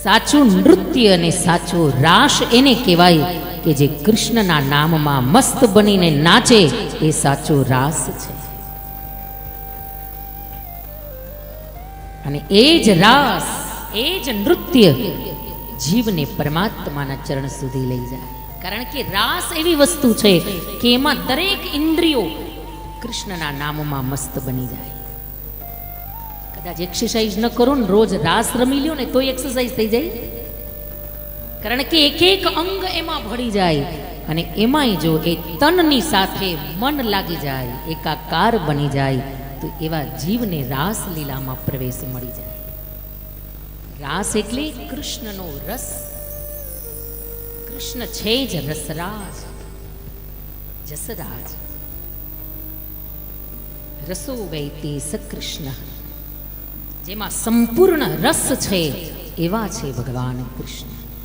સાચું નૃત્ય અને સાચો રાસ એને કહેવાય કે જે કૃષ્ણના નામમાં મસ્ત બનીને નાચે એ સાચો રાસ છે. અને એ જ રાસ, એ જ નૃત્ય જીવને પરમાત્માના ચરણ સુધી લઈ જાય. કારણ કે રાસ એવી વસ્તુ છે કે એમાં દરેક ઇન્દ્રિયો કૃષ્ણના નામમાં મસ્ત બની જાય. કદાચ એક્સરસાઇઝ ન કરો ને, રોજ રાસ રમી લ્યો ને તો એક્સરસાઇઝ થઈ જાય. કારણ કે એક એક અંગ એમાં ભળી જાય. અને એમાંય જો એ તનની સાથે મન લાગી જાય, એકાકાર બની જાય, તો એવા જીવને રાસ લીલામાં પ્રવેશ મળી જાય. રાસ એટલે કૃષ્ણનો રસ. કૃષ્ણ છે જ રસરાજ, જસરાજ. રસો વૈતે સકૃષ્ણ, જેમાં સંપૂર્ણ રસ છે એવા છે ભગવાન કૃષ્ણ.